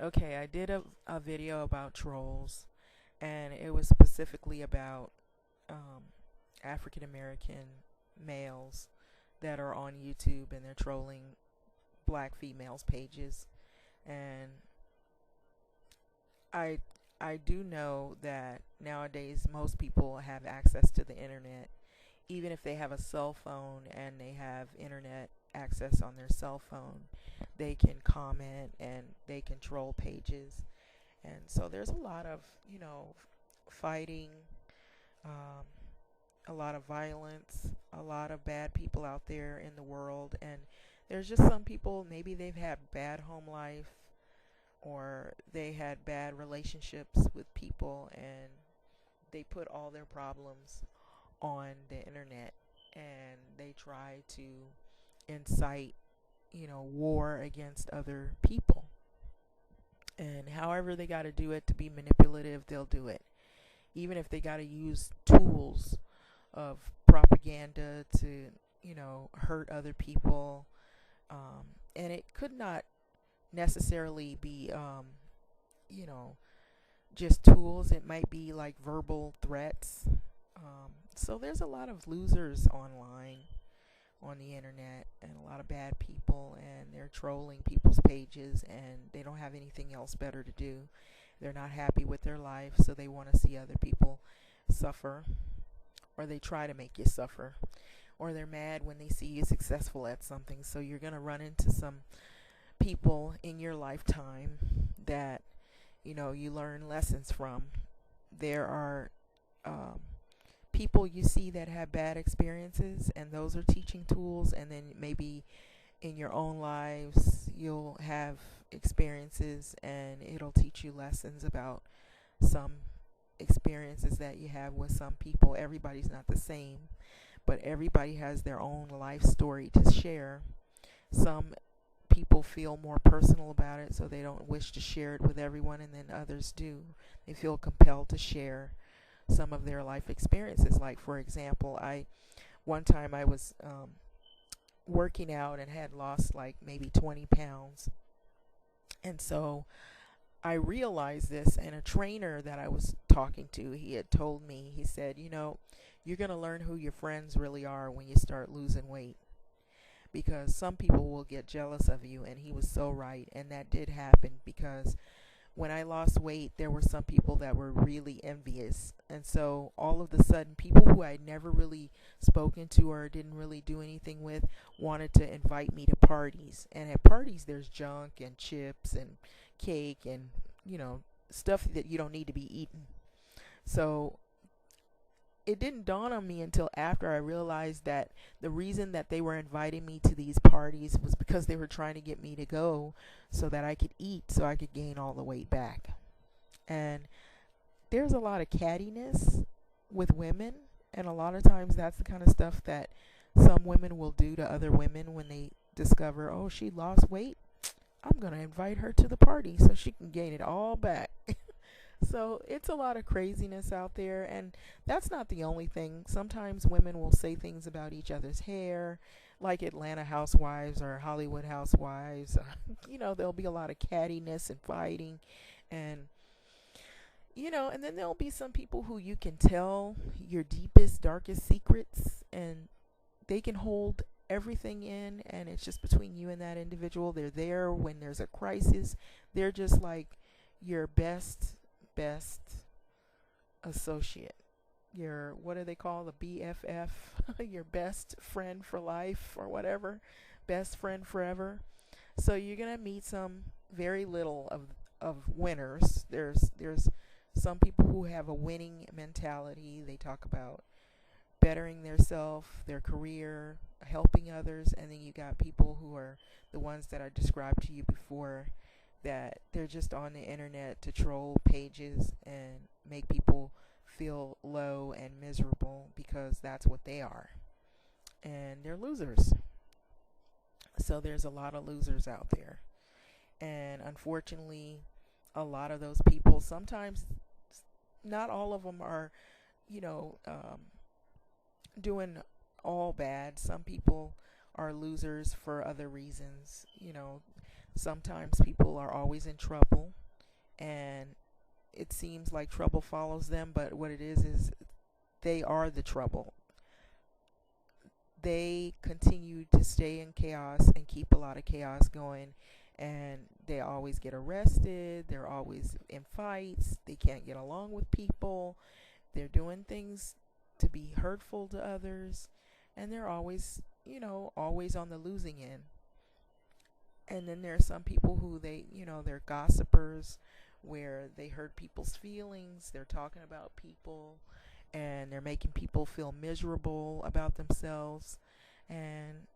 Okay, I did a video about trolls, and it was specifically about um, African American males that are on YouTube and they're trolling black females' pages. And I I do know that nowadays most people have access to the internet, even if they have a cell phone and they have internet access on their cell phone. They can comment and they can troll pages. And so there's a lot of, fighting, um, a lot of violence, a lot of bad people out there in the world. And there's just some people, maybe they've had bad home life or they had bad relationships with people and they put all their problems on the internet and they try to incite, war against other people. And however they got to do it to be manipulative, they'll do it. Even if they got to use tools of propaganda to, hurt other people. And it could not necessarily be, you know, just tools. It might be like verbal threats. So there's a lot of losers online on the internet and a lot of bad people, and they're trolling people's pages and they don't have anything else better to do. They're not happy with their life, so they want to see other people suffer, or they try to make you suffer, or they're mad when they see you successful at something. So you're going to run into some people in your lifetime that you learn lessons from. There are people you see that have bad experiences, and those are teaching tools. And then maybe in your own lives, you'll have experiences, and it'll teach you lessons about some experiences that you have with some people. Everybody's not the same, but everybody has their own life story to share. Some people feel more personal about it, so they don't wish to share it with everyone, and then others do. They feel compelled to share some of their life experiences. Like, for example, one time I was working out and had lost like maybe 20 pounds. And so I realized this, and a trainer that I was talking to, he had told me, he said, you're going to learn who your friends really are when you start losing weight, because some people will get jealous of you. And he was so right. And that did happen, because when I lost weight, there were some people that were really envious. And so all of a sudden, people who I'd never really spoken to or didn't really do anything with wanted to invite me to parties. And at parties, there's junk and chips and cake and, stuff that you don't need to be eating. So it didn't dawn on me until after I realized that the reason that they were inviting me to these parties was because they were trying to get me to go so that I could eat, so I could gain all the weight back. And there's a lot of cattiness with women, and a lot of times that's the kind of stuff that some women will do to other women when they discover, oh, she lost weight. I'm going to invite her to the party so she can gain it all back. So it's a lot of craziness out there, and that's not the only thing. Sometimes women will say things about each other's hair, like Atlanta housewives or Hollywood housewives. There'll be a lot of cattiness and fighting, and and then there'll be some people who you can tell your deepest, darkest secrets, and they can hold everything in, and it's just between you and that individual. They're there when there's a crisis. They're just like your best associate, your, what do they call, the BFF, your best friend for life or whatever, best friend forever. So you're gonna meet some very little of winners. There's some people who have a winning mentality. They talk about bettering themselves, their career, helping others, and then you got people who are the ones that I described to you before, that they're just on the internet to troll pages and make people feel low and miserable, because that's what they are. And they're losers. So there's a lot of losers out there. And unfortunately, a lot of those people, sometimes not all of them are, you know, um, doing all bad. Some people are losers for other reasons. Sometimes people are always in trouble, and it seems like trouble follows them, but what it is they are the trouble. They continue to stay in chaos and keep a lot of chaos going, and they always get arrested. They're always in fights. They can't get along with people. They're doing things to be hurtful to others, and they're always, always on the losing end. And then there are some people who they're gossipers, where they hurt people's feelings. They're talking about people, and they're making people feel miserable about themselves, and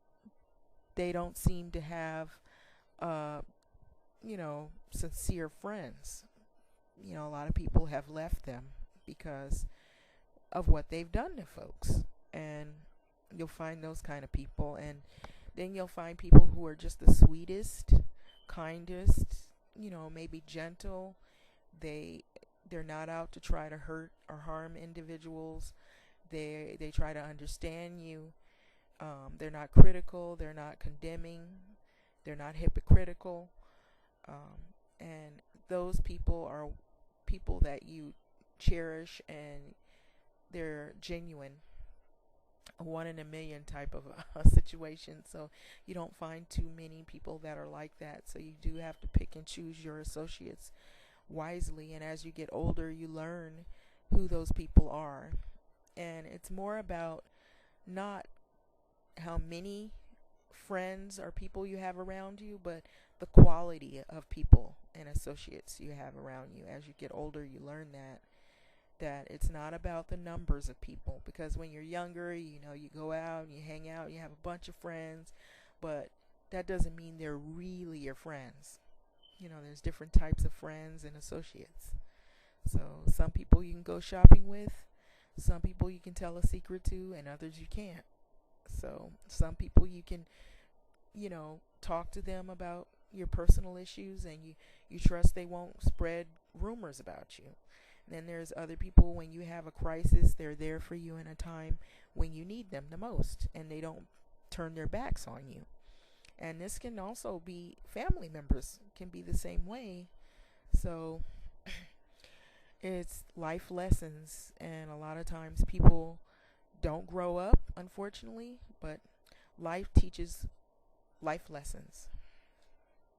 they don't seem to have uh sincere friends. A lot of people have left them because of what they've done to folks. And you'll find those kind of people, and then you'll find people who are just the sweetest, kindest, maybe gentle. They're not out to try to hurt or harm individuals. They try to understand you. They're not critical. They're not condemning. They're not hypocritical. And those people are people that you cherish, and they're genuine, a one in a million type of a situation. So you don't find too many people that are like that. So you do have to pick and choose your associates wisely. And as you get older, you learn who those people are. And it's more about not how many friends or people you have around you, but the quality of people and associates you have around you. As you get older, you learn that it's not about the numbers of people, because when you're younger, you go out and you hang out and you have a bunch of friends, but that doesn't mean they're really your friends. There's different types of friends and associates. So some people you can go shopping with, some people you can tell a secret to, and others you can't. So some people you can talk to them about your personal issues, and you trust they won't spread rumors about you. And then there's other people, when you have a crisis, they're there for you in a time when you need them the most, and they don't turn their backs on you. And this can also be family members, can be the same way. So it's life lessons, and a lot of times people don't grow up, unfortunately, but life teaches life lessons.